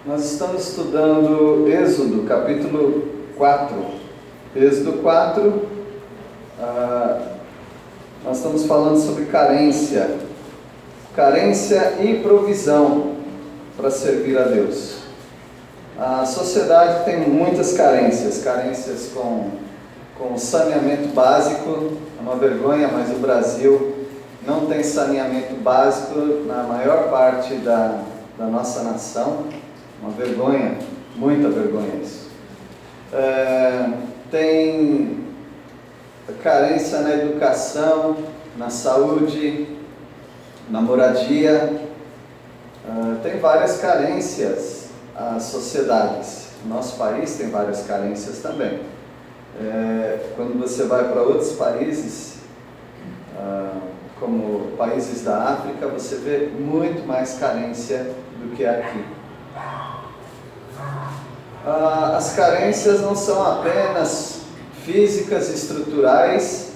Nós estamos estudando Êxodo, capítulo 4. Êxodo 4, nós estamos falando sobre carência e provisão para servir a Deus. A sociedade tem muitas carências com saneamento básico. É uma vergonha, mas o Brasil não tem saneamento básico na maior parte da nossa nação. Uma vergonha, muita vergonha isso. Tem carência na educação, na saúde, na moradia. Tem várias carências as sociedades. Nosso país tem várias carências também. Quando você vai para outros países, como países da África, você vê muito mais carência do que aqui. As carências não são apenas físicas e estruturais,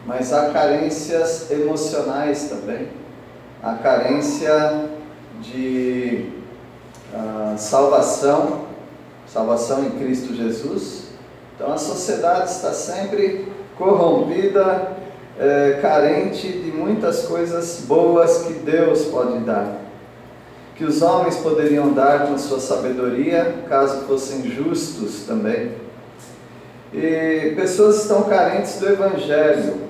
mas há carências emocionais também. Há carência de salvação em Cristo Jesus. Então a sociedade está sempre corrompida, carente de muitas coisas boas que Deus pode dar, que os homens poderiam dar com sua sabedoria, caso fossem justos também. E pessoas estão carentes do Evangelho.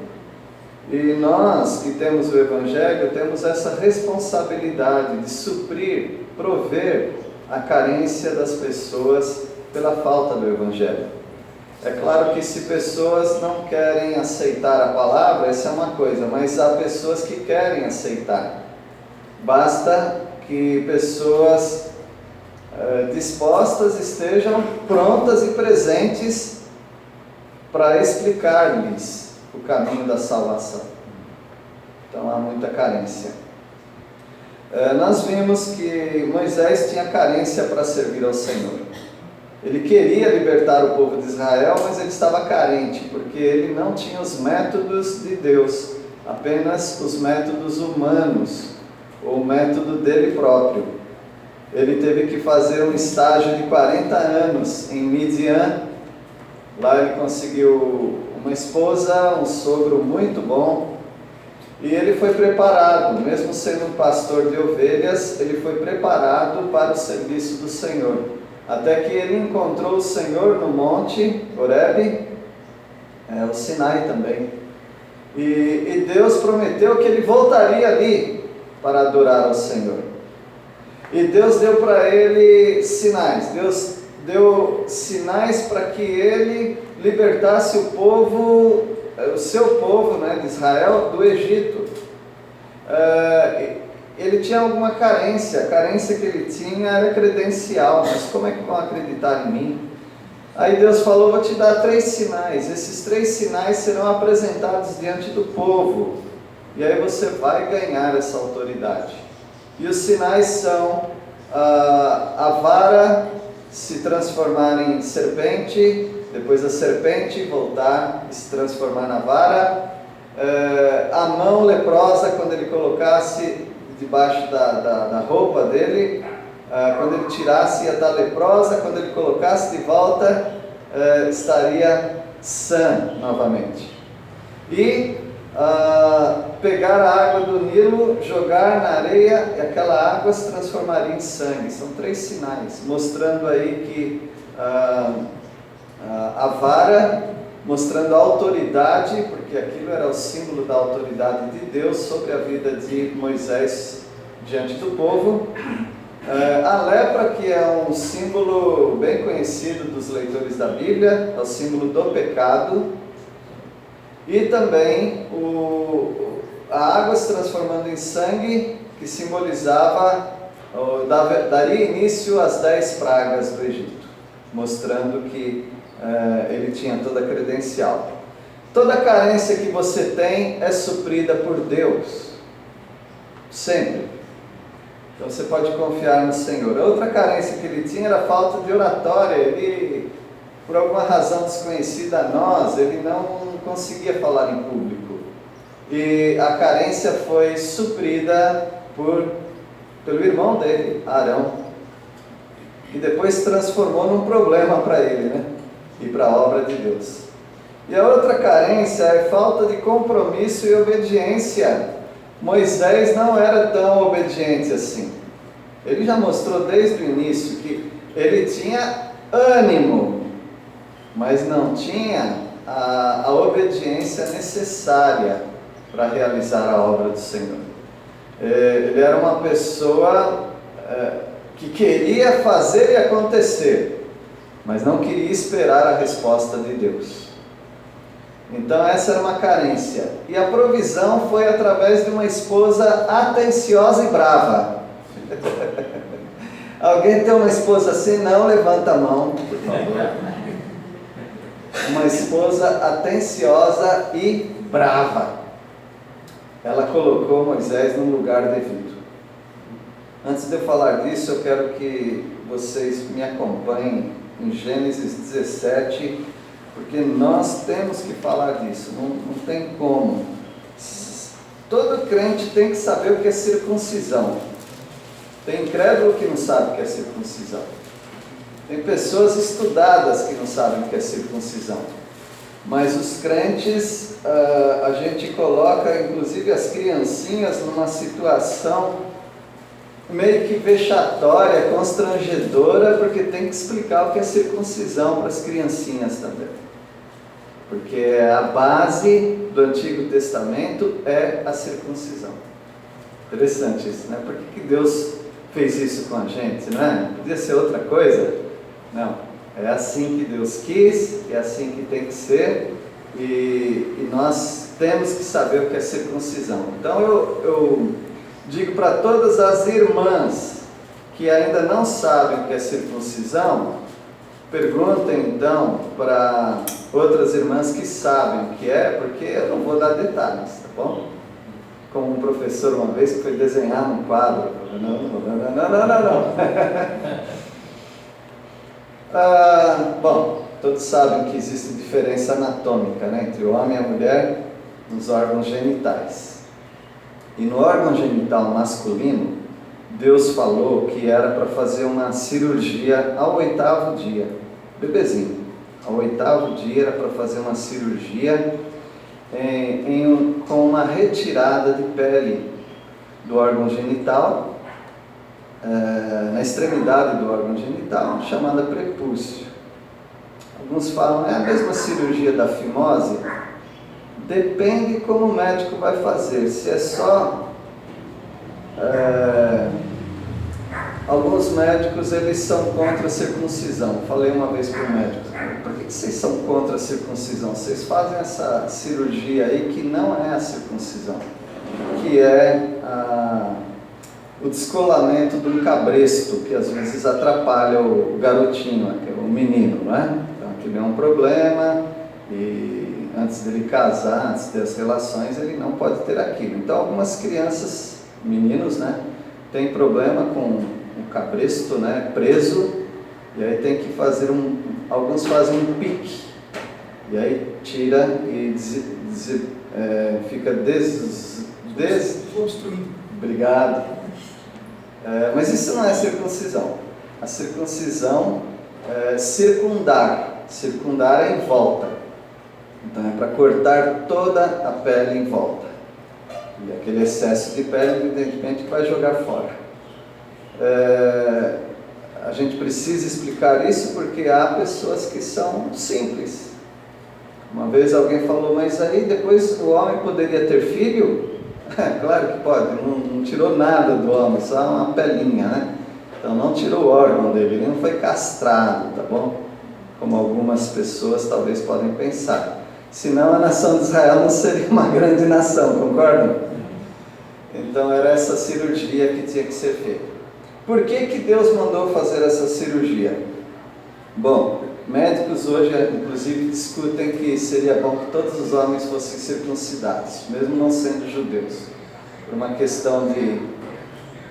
E nós que temos o Evangelho, temos essa responsabilidade de suprir, prover a carência das pessoas pela falta do Evangelho. É claro que se pessoas não querem aceitar a palavra, essa é uma coisa, mas há pessoas que querem aceitar. Basta que pessoas dispostas estejam prontas e presentes para explicar-lhes o caminho da salvação. Então há muita carência. Nós vimos que Moisés tinha carência para servir ao Senhor. Ele queria libertar o povo de Israel, mas ele estava carente, porque ele não tinha os métodos de Deus, apenas os métodos humanos, ou o método dele próprio. Ele teve que fazer um estágio de 40 anos em Midian. Lá ele conseguiu uma esposa, um sogro muito bom, e ele foi preparado, mesmo sendo um pastor de ovelhas, ele foi preparado para o serviço do Senhor, até que ele encontrou o Senhor no monte Horebe, o Sinai também, e Deus prometeu que ele voltaria ali para adorar ao Senhor. E Deus deu para ele sinais. Deus deu sinais para que ele libertasse o povo, o seu povo, de Israel, do Egito. Ele tinha alguma carência. A carência que ele tinha era credencial. Mas como é que vão acreditar em mim? Aí Deus falou: vou te dar 3 sinais. Esses 3 sinais serão apresentados diante do povo. E aí você vai ganhar essa autoridade. E os sinais são a vara se transformar em serpente, depois a serpente voltar e se transformar na vara, a mão leprosa quando ele colocasse debaixo da roupa dele, quando ele tirasse ia estar leprosa, quando ele colocasse de volta estaria sã novamente. E pegar a água do Nilo, jogar na areia e aquela água se transformaria em sangue. São 3 sinais, mostrando aí que a vara, mostrando a autoridade, porque aquilo era o símbolo da autoridade de Deus sobre a vida de Moisés diante do povo. A lepra, que é um símbolo bem conhecido dos leitores da Bíblia, é o símbolo do pecado. E também a água se transformando em sangue, que simbolizava, daria início às 10 pragas do Egito, mostrando que ele tinha toda a credencial. Toda carência que você tem é suprida por Deus, sempre. Então você pode confiar no Senhor. A outra carência que ele tinha era a falta de oratória. Ele, por alguma razão desconhecida a nós, ele não conseguia falar em público. E a carência foi suprida pelo irmão dele, Arão. que depois se transformou num problema para ele, né? E para a obra de Deus. E a outra carência é falta de compromisso e obediência. Moisés não era tão obediente assim. Ele já mostrou desde o início que ele tinha ânimo, mas não tinha a obediência necessária para realizar a obra do Senhor. Ele era uma pessoa que queria fazer e acontecer, mas não queria esperar a resposta de Deus. Então essa era uma carência. E a provisão foi através de uma esposa atenciosa e brava. Alguém tem uma esposa assim? Não levanta a mão, por favor. Uma esposa atenciosa e brava. Ela colocou Moisés no lugar devido. Antes de eu falar disso, eu quero que vocês me acompanhem em Gênesis 17, porque nós temos que falar disso, não tem como. Todo crente tem que saber o que é circuncisão. Tem incrédulo que não sabe o que é circuncisão. Tem pessoas estudadas que não sabem o que é circuncisão. Mas os crentes, a gente coloca inclusive as criancinhas numa situação meio que vexatória, constrangedora, porque tem que explicar o que é circuncisão para as criancinhas também. Porque a base do Antigo Testamento é a circuncisão. Interessante isso, né? Por que Deus fez isso com a gente, né? Podia ser outra coisa? Não. É assim que Deus quis, é assim que tem que ser, e nós temos que saber o que é circuncisão. Então eu digo para todas as irmãs que ainda não sabem o que é circuncisão, perguntem então para outras irmãs que sabem o que é, porque eu não vou dar detalhes, tá bom? Como um professor uma vez que foi desenhar um quadro. Não. Bom, todos sabem que existe diferença anatômica, né, entre o homem e a mulher nos órgãos genitais. E no órgão genital masculino, Deus falou que era para fazer uma cirurgia ao 8º dia, bebezinho. Ao 8º dia era para fazer uma cirurgia com uma retirada de pele do órgão genital, na extremidade do órgão genital, chamada prepúcio. Alguns falam, é a mesma cirurgia da fimose? Depende como o médico vai fazer. Se é só... alguns médicos, eles são contra a circuncisão. Falei uma vez para o médico, por que vocês são contra a circuncisão? Vocês fazem essa cirurgia aí que não é a circuncisão, que é o descolamento de um cabresto, que às vezes atrapalha o garotinho, o menino, não é? Então aquilo é um problema, e antes dele casar, antes das relações, ele não pode ter aquilo. Então algumas crianças, meninos, né, tem problema com o cabresto, né, preso, e aí tem que fazer alguns fazem um pique, e aí tira e fica desconstruído. Obrigado. Mas isso não é circuncisão. A circuncisão é circundar. Circundar é em volta. Então é para cortar toda a pele em volta. E aquele excesso de pele, evidentemente, vai jogar fora. A gente precisa explicar isso porque há pessoas que são simples. Uma vez alguém falou, mas aí depois o homem poderia ter filho? Claro que pode, não tirou nada do homem, só uma pelinha, né? Então não tirou o órgão dele, ele não foi castrado, tá bom? Como algumas pessoas talvez podem pensar. Senão a nação de Israel não seria uma grande nação, concordam? Então era essa cirurgia que tinha que ser feita. Por que Deus mandou fazer essa cirurgia? Bom, médicos hoje inclusive discutem que seria bom que todos os homens fossem circuncidados, mesmo não sendo judeus, por uma questão de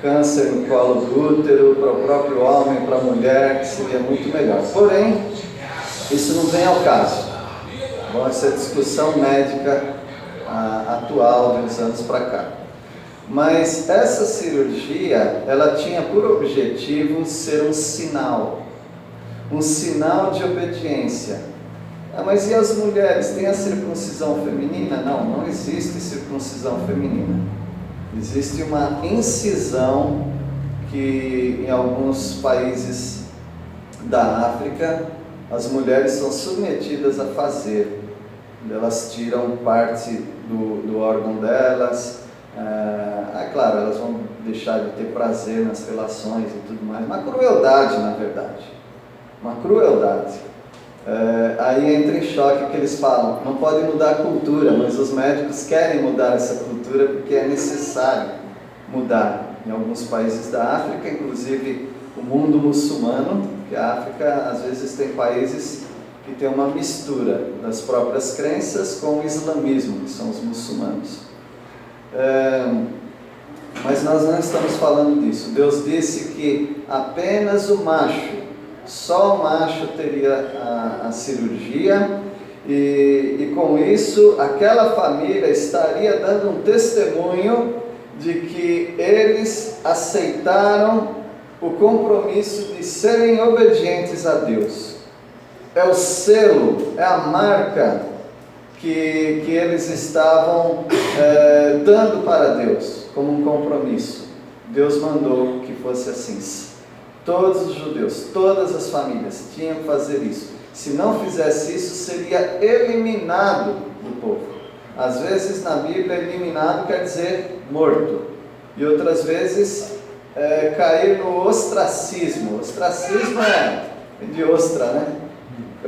câncer no colo do útero, para o próprio homem, para a mulher, que seria muito melhor. Porém, isso não vem ao caso. Bom, essa é a discussão médica atual de uns anos para cá. Mas essa cirurgia, ela tinha por objetivo ser um sinal de obediência. Mas e as mulheres? Tem a circuncisão feminina? Não, não existe circuncisão feminina. Existe uma incisão que em alguns países da África as mulheres são submetidas a fazer. Elas tiram parte do órgão delas. Claro, elas vão deixar de ter prazer nas relações e tudo mais. Uma crueldade, na verdade. Uma crueldade. Aí entra em choque o que eles falam. Não pode mudar a cultura, mas os médicos querem mudar essa cultura porque é necessário mudar. Em alguns países da África, inclusive o mundo muçulmano, porque a África às vezes tem países que tem uma mistura das próprias crenças com o islamismo, que são os muçulmanos. Mas nós não estamos falando disso. Deus disse que apenas o macho, só o macho teria a cirurgia, e com isso aquela família estaria dando um testemunho de que eles aceitaram o compromisso de serem obedientes a Deus. É o selo, é a marca que eles estavam dando para Deus, como um compromisso. Deus mandou que fosse assim. Todos os judeus, todas as famílias tinham que fazer isso. Se não fizesse isso, seria eliminado do povo. Às vezes na Bíblia, eliminado quer dizer morto. E outras vezes, cair no ostracismo. Ostracismo é de ostra, né?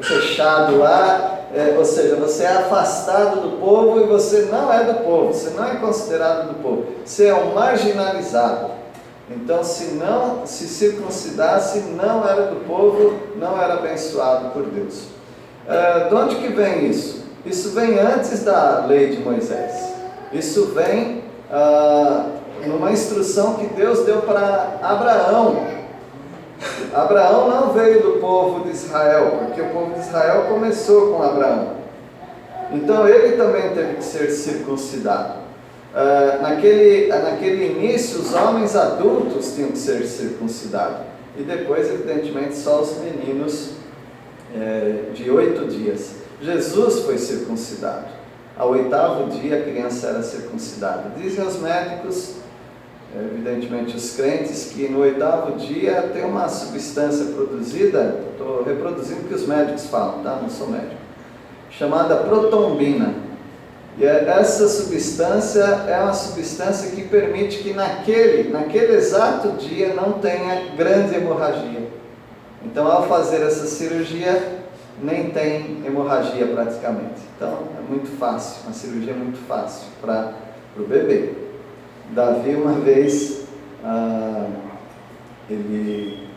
Fechado lá, ou seja, você é afastado do povo e você não é do povo, você não é considerado do povo, você é um marginalizado. Então, se circuncidasse, não era do povo, não era abençoado por Deus. De onde que vem isso? Isso vem antes da lei de Moisés. Isso vem numa instrução que Deus deu para Abraão. Abraão não veio do povo de Israel, porque o povo de Israel começou com Abraão. Então ele também teve que ser circuncidado. Naquele início, os homens adultos tinham que ser circuncidados. E depois, evidentemente, só os meninos de 8 dias. Jesus foi circuncidado. Ao 8º dia, a criança era circuncidada. Dizem os médicos, evidentemente os crentes, que no 8º dia tem uma substância produzida, estou reproduzindo o que os médicos falam, tá? Não sou médico, chamada protombina. E essa substância é uma substância que permite que naquele exato dia não tenha grande hemorragia. Então, ao fazer essa cirurgia, nem tem hemorragia praticamente. Então, é muito fácil, uma cirurgia é muito fácil para o bebê. Davi, uma vez, ele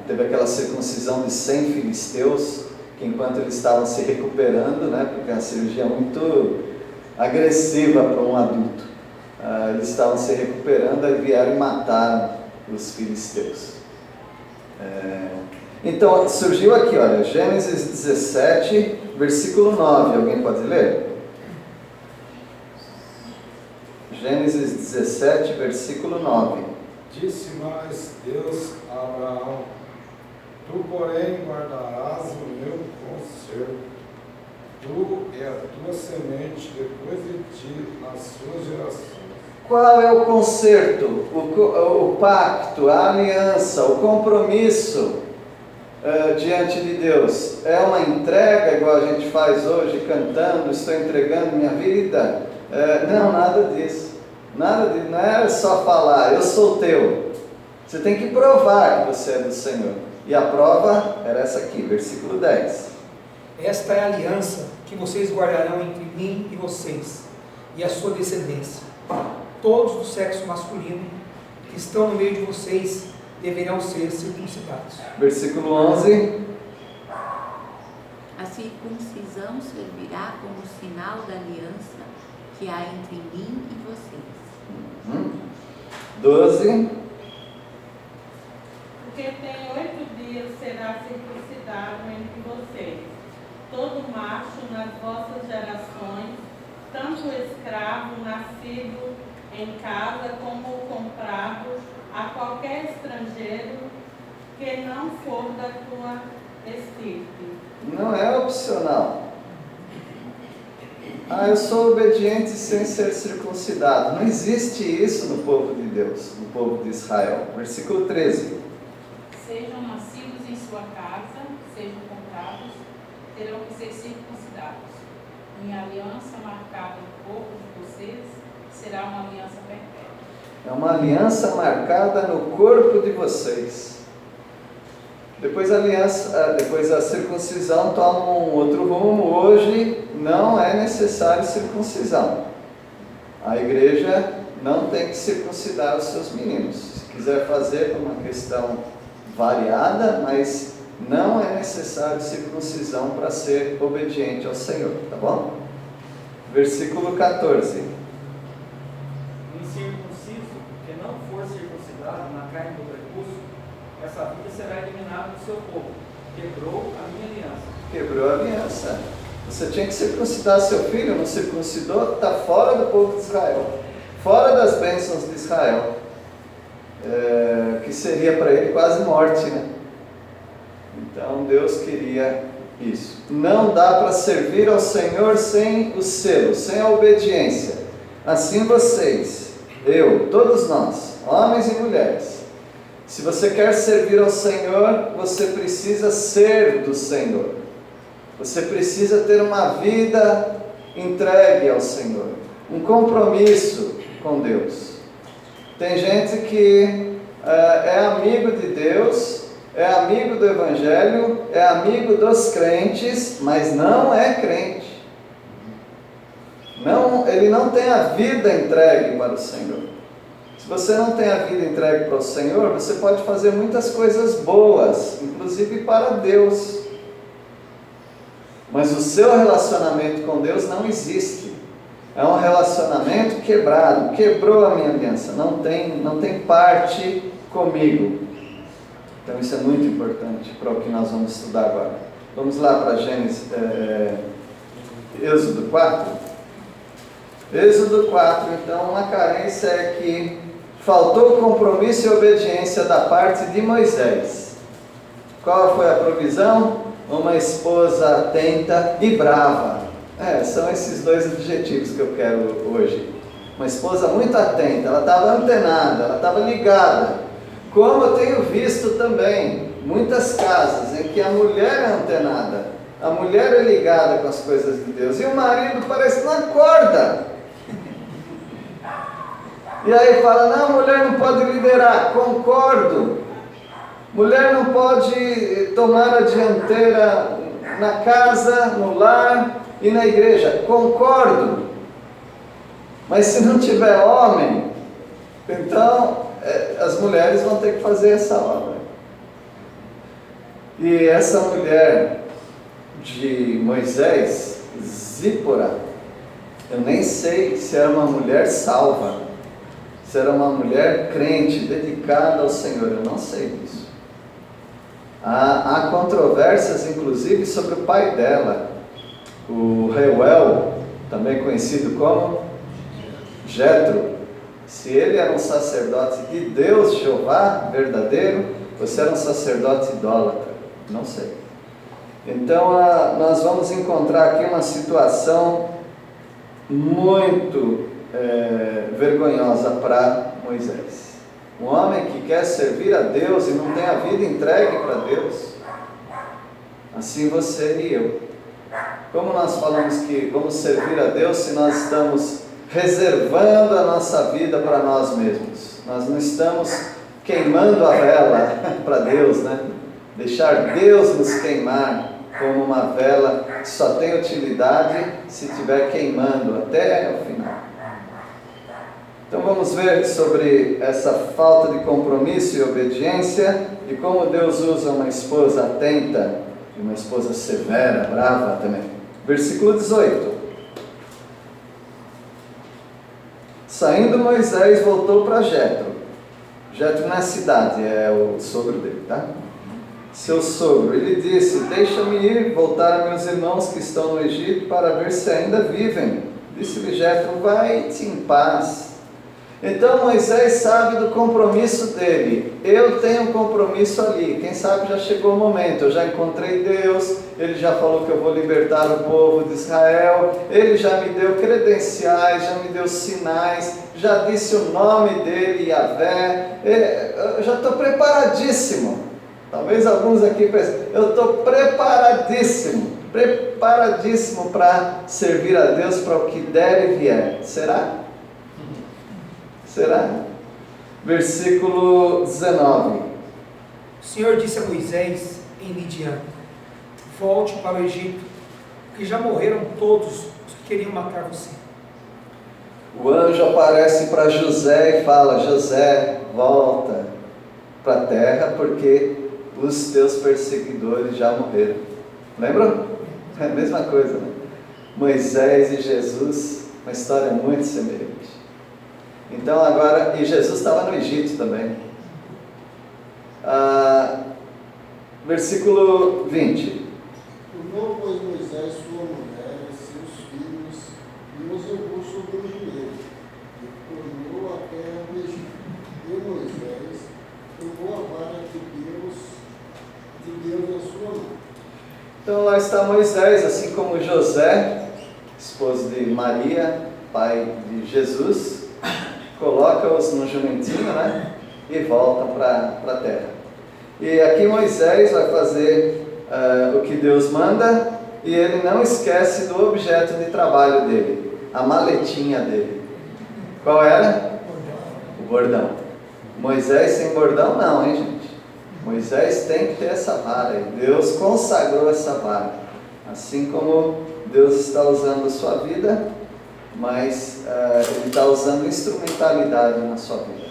teve aquela circuncisão de 100 filisteus, que enquanto eles estavam se recuperando, né, porque a cirurgia é muito agressiva para um adulto, eles estavam se recuperando, aí vieram e mataram os filisteus. Então, surgiu aqui, olha, Gênesis 17, versículo 9, alguém pode ler? Gênesis 17, versículo 9. Disse mais Deus a Abraão: Tu, porém, guardarás o meu conserto, tu e a tua semente depois de ti, nas suas gerações. Qual é o conserto, o pacto, a aliança, o compromisso diante de Deus? É uma entrega igual a gente faz hoje, cantando, estou entregando minha vida? Não, nada disso. Não é só falar, eu sou teu. Você tem que provar que você é do Senhor. E a prova era essa aqui, versículo 10. Esta é a aliança que vocês guardarão entre mim e vocês, e a sua descendência. Todos do sexo masculino que estão no meio de vocês deverão ser circuncidados. Versículo 11. A circuncisão servirá como sinal da aliança que há entre mim e vocês. 12. Porque tem 8 dias será circuncidado entre vocês, todo macho nas vossas gerações, tanto escravo nascido em casa como comprado a qualquer estrangeiro que não for da tua estirpe. Não é opcional. Ah, eu sou obediente sem ser circuncidado. Não existe isso no povo de Deus, no povo de Israel. Versículo 13. Sejam nascidos em sua casa, sejam comprados, terão que ser circuncidados. Minha aliança marcada no corpo de vocês será uma aliança perpétua. É uma aliança marcada no corpo de vocês. Depois a circuncisão toma um outro rumo. Hoje não é necessário circuncisão. A igreja não tem que circuncidar os seus meninos. Se quiser fazer por uma questão variada, mas não é necessário circuncisão para ser obediente ao Senhor, tá bom? Versículo 14. Incircunciso, que não for circuncidado na carne do prepúcio, essa vida será eliminada do seu povo. Quebrou a minha aliança. Quebrou a aliança. Você tinha que circuncidar seu filho, não circuncidou, está fora do povo de Israel, fora das bênçãos de Israel, que seria para ele quase morte, né? Então Deus queria isso. Não dá para servir ao Senhor sem o selo, sem a obediência. Assim vocês, eu, todos nós, homens e mulheres, se você quer servir ao Senhor, você precisa ser do Senhor. Você precisa ter uma vida entregue ao Senhor, um compromisso com Deus. Tem gente que é amigo de Deus, é amigo do Evangelho, é amigo dos crentes, mas não é crente. Não, ele não tem a vida entregue para o Senhor. Se você não tem a vida entregue para o Senhor, você pode fazer muitas coisas boas, inclusive para Deus. Mas o seu relacionamento com Deus não existe. É um relacionamento quebrado. Quebrou a minha aliança. Não tem parte comigo. Então isso é muito importante para o que nós vamos estudar agora. Vamos lá para Êxodo 4. Êxodo 4, então, uma carência é que faltou compromisso e obediência da parte de Moisés. Qual foi a provisão? Uma esposa atenta e brava. São esses dois adjetivos que eu quero hoje. Uma esposa muito atenta, ela estava antenada, ela estava ligada. Como eu tenho visto também muitas casas em que a mulher é antenada, a mulher é ligada com as coisas de Deus, e o marido parece que não acorda. E aí fala, não, mulher não pode liderar. Concordo. Mulher não pode tomar a dianteira na casa, no lar e na igreja. Concordo. Mas se não tiver homem, então as mulheres vão ter que fazer essa obra. E essa mulher de Moisés, Zípora, eu nem sei se era uma mulher salva, se era uma mulher crente, dedicada ao Senhor, eu não sei disso. Há controvérsias, inclusive, sobre o pai dela, o Reuel, também conhecido como Jetro. Se ele era um sacerdote de Deus, Jeová, verdadeiro, ou se era um sacerdote idólatra, não sei. Então, nós vamos encontrar aqui uma situação muito vergonhosa para Moisés. Um homem que quer servir a Deus e não tem a vida entregue para Deus, assim você e eu. Como nós falamos que vamos servir a Deus se nós estamos reservando a nossa vida para nós mesmos? Nós não estamos queimando a vela para Deus, né? Deixar Deus nos queimar como uma vela que só tem utilidade se estiver queimando até o final. Então vamos ver sobre essa falta de compromisso e obediência e como Deus usa uma esposa atenta e uma esposa severa, brava também. Versículo 18. Saindo Moisés voltou para Jetro. Jetro na cidade, é o sogro dele, tá? Seu sogro, ele disse, deixa-me ir, voltar a meus irmãos que estão no Egito para ver se ainda vivem. Disse-lhe Jetro, vai-te em paz. Então Moisés sabe do compromisso dele. Eu tenho um compromisso ali. Quem sabe já chegou o momento. Eu já encontrei Deus. Ele já falou que eu vou libertar o povo de Israel. Ele já me deu credenciais, já me deu sinais, já disse o nome dele, Yahvé. Eu já estou preparadíssimo. Talvez alguns aqui pensem, eu estou preparadíssimo para servir a Deus para o que der e vier. Será? Será? Versículo 19. O Senhor disse a Moisés em Midian: volte para o Egito, porque já morreram todos os que queriam matar você. O anjo aparece para José e fala: José, volta para a terra, porque os teus perseguidores já morreram. Lembram? É a mesma coisa, né? Moisés e Jesus, uma história muito semelhante. Então agora, e Jesus estava no Egito também. Versículo 20. Tomou, pois, Moisés sua mulher e seus filhos e os levou sobre o jumento e tornou a terra do Egito. E Moisés tomou a vara de Deus na sua mão. Então lá está Moisés, assim como José, esposo de Maria, pai de Jesus, coloca-os no jumentinho, né? E volta para a terra. E aqui Moisés vai fazer o que Deus manda, e ele não esquece do objeto de trabalho dele, a maletinha dele. Qual era? O bordão. Moisés sem bordão não, hein, gente? Moisés tem que ter essa vara, e Deus consagrou essa vara. Assim como Deus está usando a sua vida, mas Ele está usando instrumentalidade na sua vida.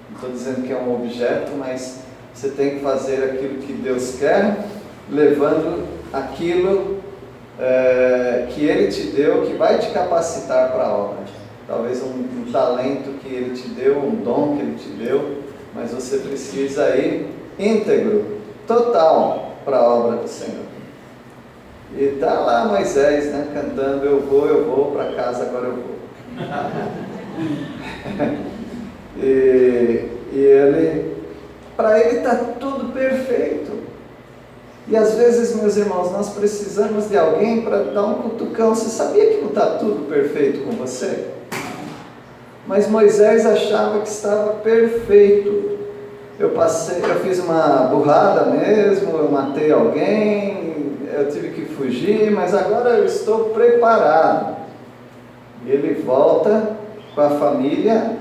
Não estou dizendo que é um objeto, mas você tem que fazer aquilo que Deus quer, levando aquilo que Ele te deu, que vai te capacitar para a obra. Talvez um talento que Ele te deu, um dom que Ele te deu, mas você precisa ir íntegro, total, para a obra do Senhor. E está lá Moisés, né, cantando: eu vou para casa, agora eu vou. e ele, para ele está tudo perfeito. E às vezes, meus irmãos, nós precisamos de alguém para dar um cutucão. Você sabia que não está tudo perfeito com você? Mas Moisés achava que estava perfeito. Eu fiz uma burrada mesmo, eu matei alguém, eu tive que fugir, mas agora eu estou preparado. Ele volta com a família,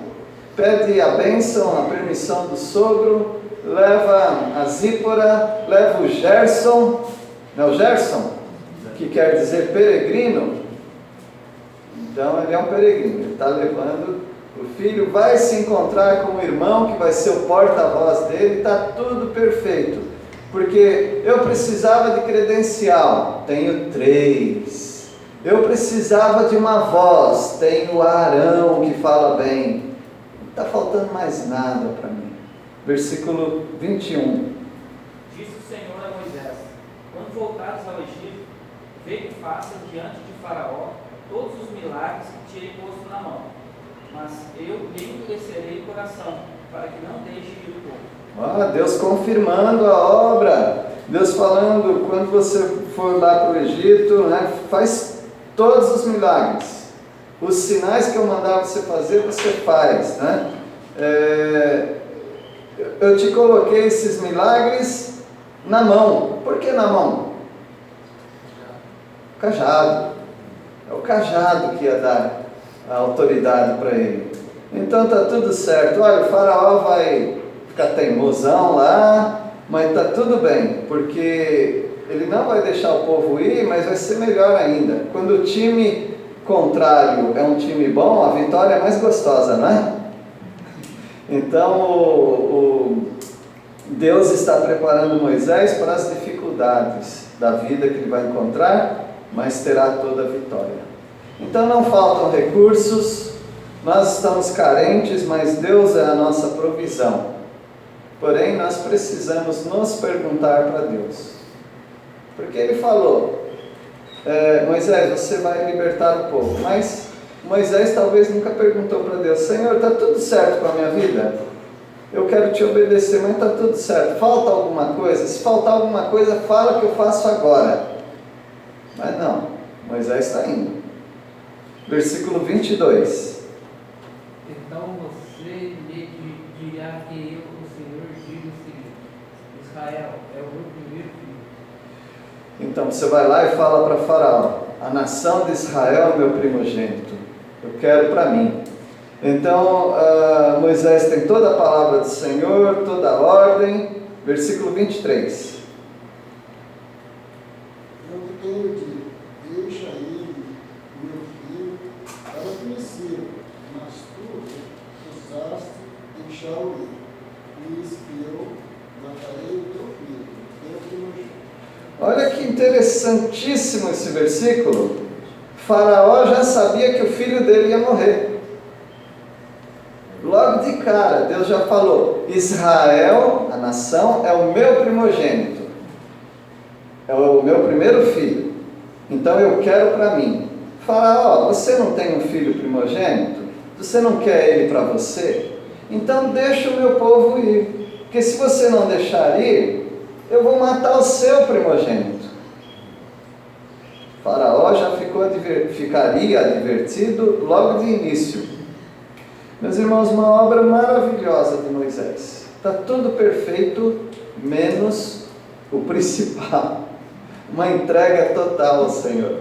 pede a bênção, a permissão do sogro, leva a Zípora, leva o Gerson, não, Gerson, que quer dizer peregrino. Então ele é um peregrino, ele está levando o filho, vai se encontrar com o irmão que vai ser o porta-voz dele, está tudo perfeito. Porque eu precisava de credencial, tenho 3. Eu precisava de uma voz, tenho Arão que fala bem. Não está faltando mais nada para mim. Versículo 21. Disse o Senhor a Moisés: quando voltares ao Egito, vê que faças diante de Faraó todos os milagres que te hei posto na mão. Mas eu lhe endurecerei o coração, para que não deixe ir o povo. Deus confirmando a obra. Deus falando: quando você for lá para o Egito, né, faz todos os milagres. Os sinais que eu mandar você fazer, você faz. Né? Eu te coloquei esses milagres na mão. Por que na mão? O cajado. É o cajado que ia dar a autoridade para ele. Então está tudo certo. Olha, o faraó vai ficar teimosão lá, mas está tudo bem, porque ele não vai deixar o povo ir, mas vai ser melhor ainda. Quando o time contrário é um time bom, a vitória é mais gostosa, não é? Então Deus está preparando Moisés para as dificuldades da vida que ele vai encontrar, mas terá toda a vitória. Então não faltam recursos, nós estamos carentes, mas Deus é a nossa provisão. Porém, nós precisamos nos perguntar para Deus. Porque Ele falou: Moisés, você vai libertar o povo, mas Moisés talvez nunca perguntou para Deus: Senhor, está tudo certo com a minha vida? Eu quero te obedecer, mas está tudo certo. Falta alguma coisa? Se faltar alguma coisa, fala que eu faço agora. Mas não, Moisés está indo. Versículo 22. Então você lhe dirá que eu, o Senhor, digo o seguinte: Israel é o meu primeiro filho. Então você vai lá e fala para Faraó: a nação de Israel é o meu primogênito, eu quero para mim. Então Moisés tem toda a palavra do Senhor, toda a ordem. Versículo 23. Eu tenho dito, deixa ele, meu filho, para conhecê-lo, mas tu ousaste deixá-lo ir. E eis que eu matarei o teu filho, teu primogênito. Olha que interessantíssimo esse versículo. Faraó já sabia que o filho dele ia morrer. Logo de cara, Deus já falou: Israel, a nação, é o meu primogênito, é o meu primeiro filho, então eu quero para mim. Faraó, você não tem um filho primogênito? Você não quer ele para você? Então deixa o meu povo ir, porque se você não deixar ir, eu vou matar o seu primogênito. Faraó já ficaria advertido logo de início. Meus irmãos, uma obra maravilhosa de Moisés. Está tudo perfeito, menos o principal. Uma entrega total ao Senhor.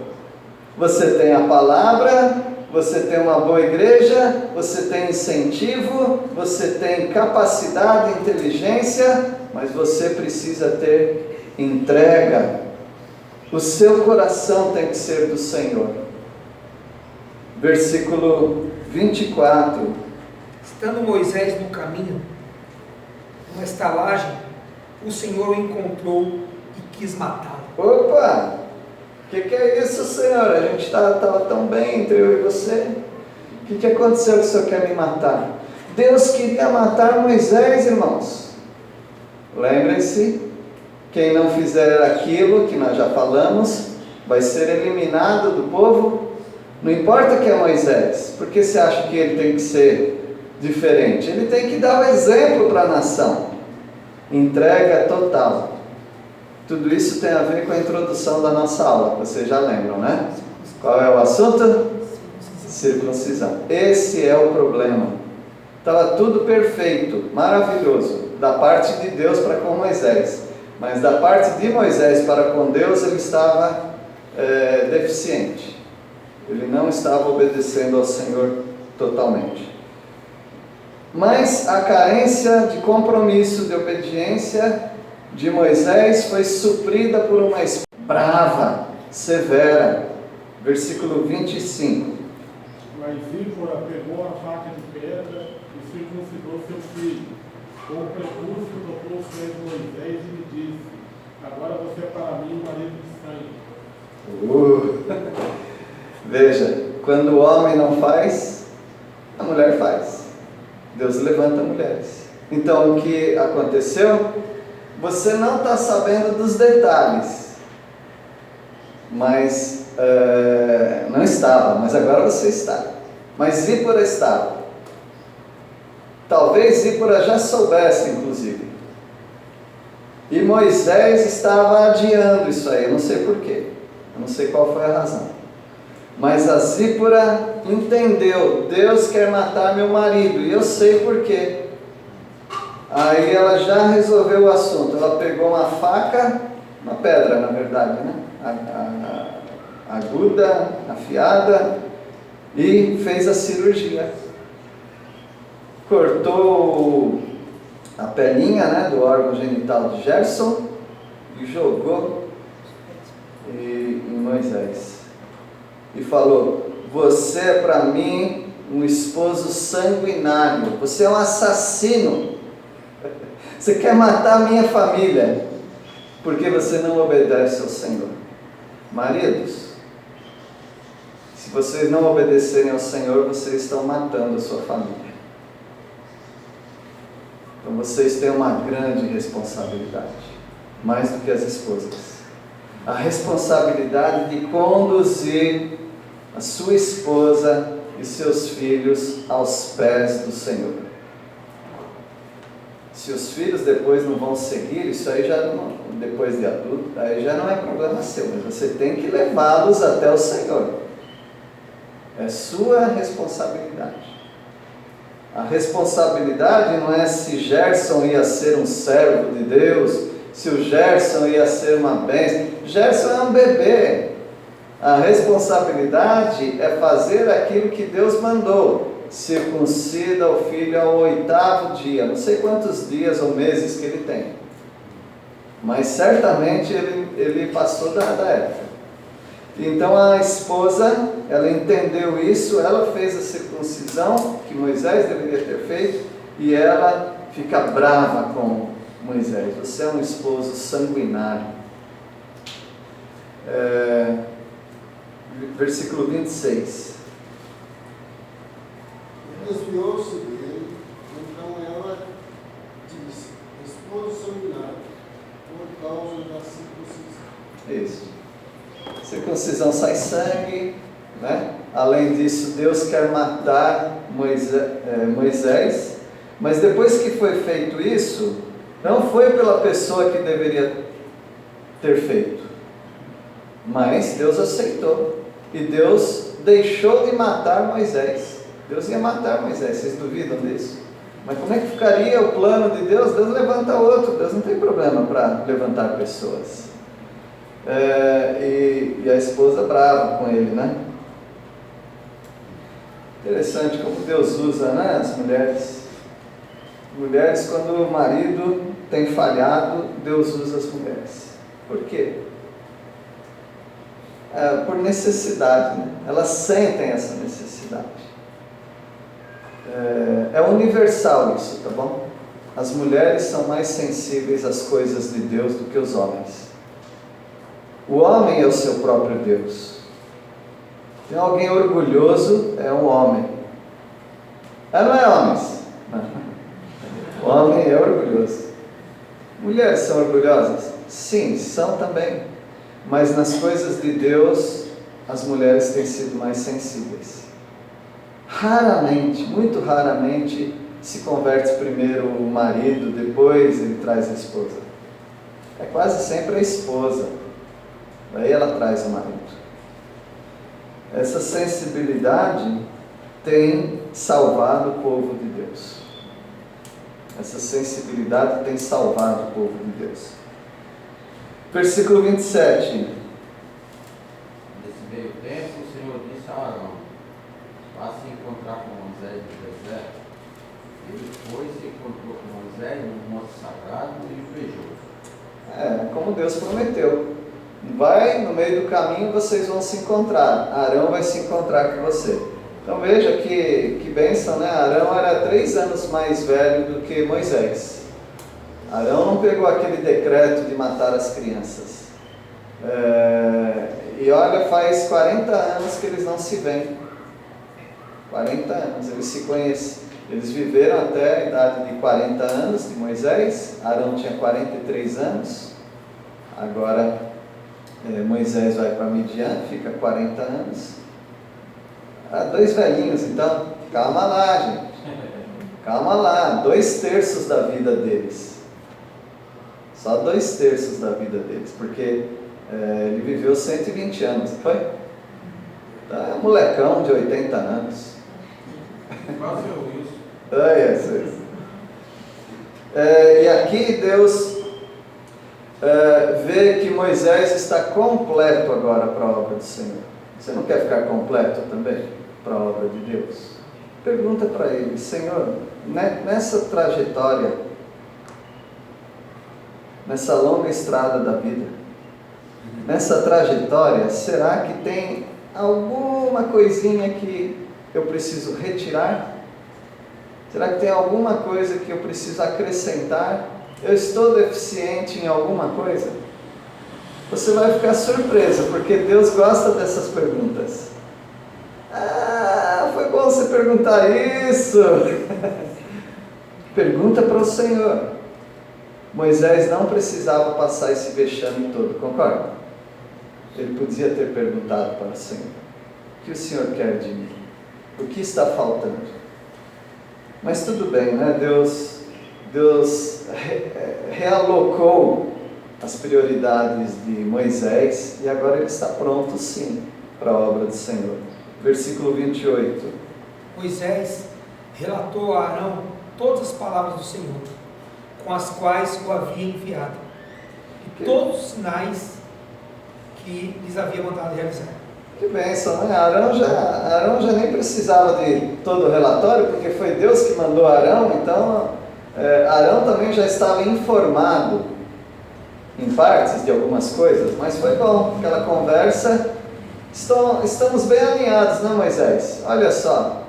Você tem a palavra, você tem uma boa igreja, você tem incentivo, você tem capacidade e inteligência, mas você precisa ter entrega. O seu coração tem que ser do Senhor. Versículo 24. Estando Moisés no caminho, numa estalagem, o Senhor o encontrou e quis matá-lo. Opa! O que é isso, Senhor? A gente estava tão bem entre eu e você. O que aconteceu que o Senhor quer me matar? Deus queria matar Moisés, irmãos. Lembrem-se, quem não fizer aquilo que nós já falamos, vai ser eliminado do povo. Não importa que é Moisés, por que você acha que ele tem que ser diferente? Ele tem que dar o exemplo para a nação. Entrega total. Tudo isso tem a ver com a introdução da nossa aula, vocês já lembram, né? Qual é o assunto? Circuncisão. Esse é o problema. Estava tudo perfeito, maravilhoso, da parte de Deus para com Moisés. Mas da parte de Moisés para com Deus, ele estava deficiente. Ele não estava obedecendo ao Senhor totalmente. Mas a carência de compromisso, de obediência de Moisés foi suprida por uma esposa brava, severa. Versículo 25. Mas Zípora pegou a faca de pedra e circuncidou seu filho. Com o prepúcio tocou os pés de Moisés e lhe disse: agora você é para mim marido de sangue. Veja, quando o homem não faz, a mulher faz. Deus levanta mulheres. Então o que aconteceu? Você não está sabendo dos detalhes, mas não estava, mas agora você está. Mas Zípora estava. Talvez Zípora já soubesse, inclusive. E Moisés estava adiando isso aí, eu não sei porquê, eu não sei qual foi a razão. Mas a Zípora entendeu: Deus quer matar meu marido, e eu sei porquê. Aí ela já resolveu o assunto. Ela pegou uma faca, uma pedra na verdade, né? Aguda, afiada, e fez a cirurgia. Cortou a pelinha, né, do órgão genital de Gerson e jogou em Moisés. E falou: você é para mim um esposo sanguinário, você é um assassino, você quer matar a minha família, porque você não obedece ao Senhor. Maridos, se vocês não obedecerem ao Senhor, vocês estão matando a sua família. Então vocês têm uma grande responsabilidade, mais do que as esposas. A responsabilidade de conduzir a sua esposa e seus filhos aos pés do Senhor. Se os filhos depois não vão seguir, isso aí já não, depois de adulto, aí já não é problema seu, mas você tem que levá-los até o Senhor. É sua responsabilidade. A responsabilidade não é se Gerson ia ser um servo de Deus, se o Gerson ia ser uma bênção. Gerson é um bebê. A responsabilidade é fazer aquilo que Deus mandou. Circuncida o filho ao 8º dia. Não sei quantos dias ou meses que ele tem, mas certamente ele passou da época. Então a esposa, ela entendeu isso, ela fez a circuncisão que Moisés deveria ter feito, e ela fica brava com Moisés. Você é um esposo sanguinário. Versículo 26. Desviou-se dele, então ela disse: esposo sanguinário, por causa da circuncisão. Isso. Circuncisão sai sangue, né? Além disso, Deus quer matar Moisés, mas depois que foi feito isso, não foi pela pessoa que deveria ter feito, mas Deus aceitou, e Deus deixou de matar Moisés. Deus ia matar Moisés, vocês duvidam disso? Mas como é que ficaria o plano de Deus? Deus levanta outro, Deus não tem problema para levantar pessoas. E a esposa brava com ele, né? Interessante como Deus usa, né, as mulheres. Mulheres, quando o marido tem falhado, Deus usa as mulheres. Por quê? Por necessidade, né? Elas sentem essa necessidade. É universal isso, tá bom? As mulheres são mais sensíveis às coisas de Deus do que os homens. O homem é o seu próprio Deus. Tem alguém orgulhoso, é um homem. Não é homens. Não. O homem é orgulhoso. Mulheres são orgulhosas? Sim, são também. Mas nas coisas de Deus, as mulheres têm sido mais sensíveis. Raramente, muito raramente, se converte primeiro o marido, depois ele traz a esposa. É quase sempre a esposa. Daí ela traz o marido. Essa sensibilidade tem salvado o povo de Deus. Essa sensibilidade tem salvado o povo de Deus. Versículo 27. Nesse meio tempo, o Senhor disse a Arão: vá se encontrar com Moisés no deserto. Ele foi e se encontrou com Moisés no monte sagrado e o beijou. Como Deus prometeu. Vai, no meio do caminho vocês vão se encontrar. Arão vai se encontrar com você. Então veja que bênção, né? Arão era 3 anos mais velho do que Moisés. Arão não pegou aquele decreto de matar as crianças. E olha, faz 40 anos que eles não se veem. 40 anos, eles se conhecem. Eles viveram até a idade de 40 anos de Moisés. Arão tinha 43 anos. Agora Moisés vai para Midian, fica 40 anos. 2 velhinhos, então, calma lá, gente. Calma lá, 2/3 da vida deles. Só 2/3 da vida deles, porque ele viveu 120 anos, não foi? É um molecão de 80 anos. Quase eu isso. Isso. E aqui Deus vê que Moisés está completo agora para a obra do Senhor. Você não quer ficar completo também para a obra de Deus? Pergunta para ele: Senhor, nessa trajetória, nessa longa estrada da vida, nessa trajetória, será que tem alguma coisinha que eu preciso retirar? Será que tem alguma coisa que eu preciso acrescentar? Eu estou deficiente em alguma coisa? Você vai ficar surpresa, porque Deus gosta dessas perguntas. Foi bom você perguntar isso. Pergunta para o Senhor. Moisés não precisava passar esse vexame todo, concorda? Ele podia ter perguntado para o Senhor: o que o Senhor quer de mim? O que está faltando? Mas tudo bem, né? Deus realocou as prioridades de Moisés e agora ele está pronto sim para a obra do Senhor. Versículo 28. Moisés relatou a Arão todas as palavras do Senhor, com as quais o havia enviado, e todos os sinais que lhes havia mandado realizar. Que bênção, né? Arão já nem precisava de todo o relatório, porque foi Deus que mandou Arão, então Arão também já estava informado em partes de algumas coisas, mas foi bom, aquela conversa. Estamos bem alinhados, não, Moisés? Olha só,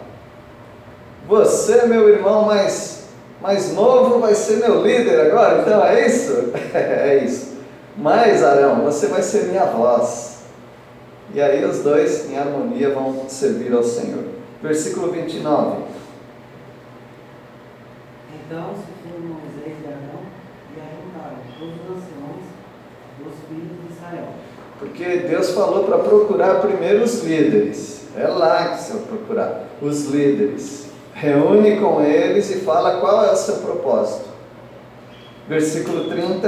você, meu irmão mais novo, vai ser meu líder agora, então é isso? É isso. Mas, Arão, você vai ser minha voz. E aí os dois, em harmonia, vão servir ao Senhor. Versículo 29. Então se foram Moisés e Arão e ajuntaram todos os anciãos dos filhos de Israel. Porque Deus falou para procurar primeiro os líderes. É lá que você vai procurar. Os líderes. Reúne com eles e fala qual é o seu propósito. Versículo 30.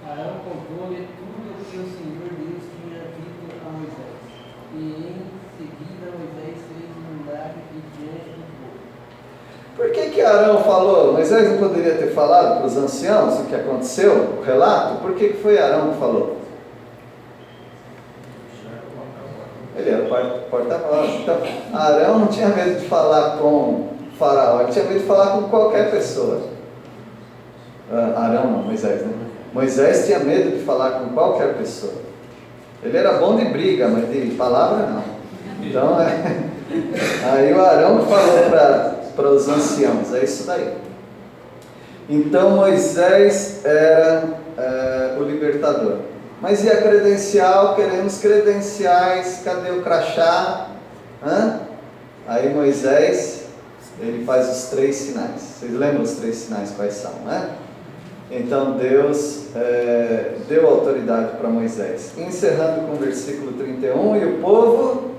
Arão contou-lhe tudo o que o Senhor Deus tinha dito a Moisés. E em seguida Moisés fez mandar diante do povo. Por que Arão falou? Moisés não poderia ter falado para os anciãos o que aconteceu, o relato? Por que foi Arão que falou? Ele era o porta-voz. Então, Arão não tinha medo de falar com Faraó, ele tinha medo de falar com qualquer pessoa. Arão não, Moisés, né? Moisés tinha medo de falar com qualquer pessoa. Ele era bom de briga, mas de palavra não. Então, aí o Arão falou para os anciãos, é isso daí. Então Moisés era o libertador. Mas e a credencial? Queremos credenciais, cadê o crachá? Aí Moisés, ele faz os 3 sinais. Vocês lembram os 3 sinais quais são, né? Então Deus deu autoridade para Moisés. Encerrando com o versículo 31, e o povo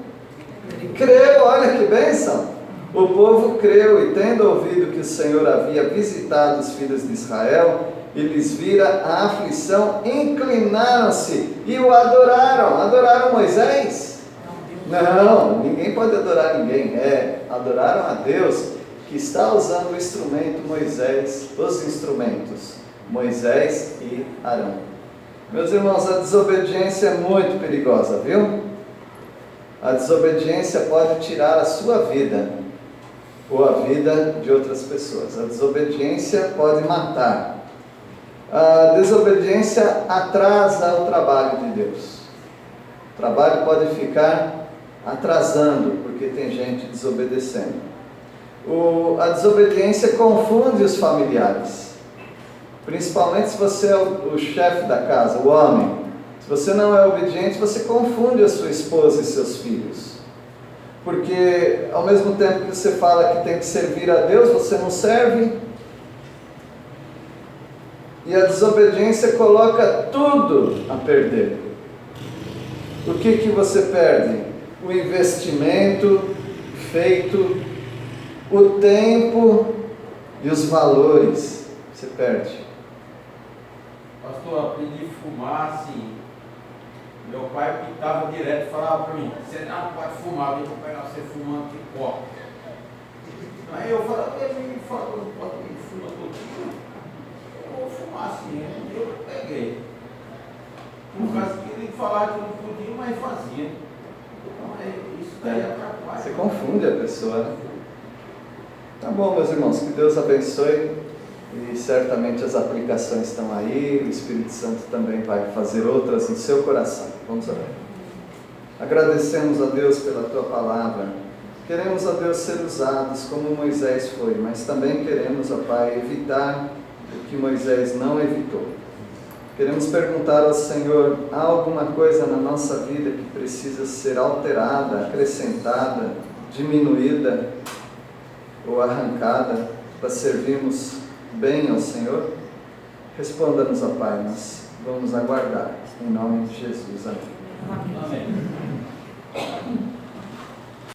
creu, olha que bênção! O povo creu, e tendo ouvido que o Senhor havia visitado os filhos de Israel, e lhes vira a aflição, inclinaram-se e o adoraram. Adoraram Moisés? Não, ninguém pode adorar ninguém. Adoraram a Deus, que está usando o instrumento Moisés, os instrumentos, Moisés e Arão. Meus irmãos, a desobediência é muito perigosa, viu? A desobediência pode tirar a sua vida, ou a vida de outras pessoas. A desobediência pode matar. A desobediência atrasa o trabalho de Deus. O trabalho pode ficar atrasando, porque tem gente desobedecendo. A desobediência confunde os familiares, principalmente se você é o chefe da casa, o homem. Se você não é obediente, você confunde a sua esposa e seus filhos, porque ao mesmo tempo que você fala que tem que servir a Deus, você não serve. E a desobediência coloca tudo a perder. O que você perde? O investimento feito, o tempo e os valores. Você perde. Pastor, aprendi a fumar assim. Meu pai pitava direto e falava para mim: você não pode fumar, eu vou pegar você fumando pipoca. Aí eu falava: ele falou, não pode fumar todo dia. Eu vou fumar assim. Eu peguei. Por causa que ele falava que eu não podia, mas fazia. Então isso daí atrapalha. Você confunde a pessoa, né? Tá bom, meus irmãos, que Deus abençoe. E certamente as aplicações estão aí, o Espírito Santo também vai fazer outras no seu coração. Vamos orar. Agradecemos a Deus pela Tua palavra. Queremos, a Deus, ser usados como Moisés foi, mas também queremos, ó Pai, evitar o que Moisés não evitou. Queremos perguntar ao Senhor: há alguma coisa na nossa vida que precisa ser alterada, acrescentada, diminuída ou arrancada para servirmos bem ao Senhor? Responda-nos, ó Pai, nós vamos aguardar. Em nome de Jesus. Amém. Amém.